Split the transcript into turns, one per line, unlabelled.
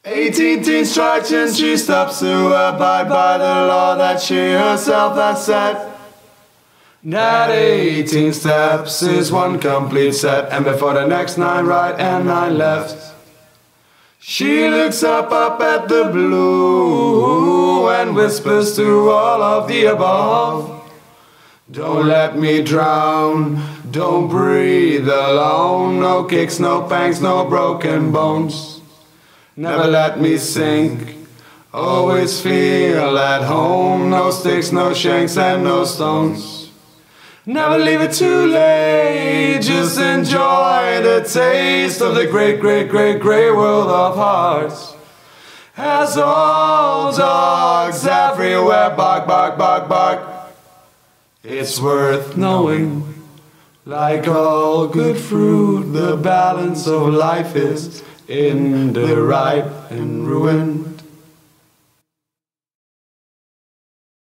18 strikes and she stops to abide by the law that she herself has set. That 18 steps is one complete set, and before the next 9 right and 9 left. She looks up at the blue and whispers to all of the above. Don't let me drown, don't breathe alone. No kicks, no pangs, no broken bones. Never let me sink, always feel at home. No sticks, no shanks and no stones. Never leave it too late, just enjoy the taste of the great, great, great, great world of hearts. As all dogs everywhere bark, bark, bark, bark. It's worth knowing, like all good fruit, the balance of life is in the ripe and ruin.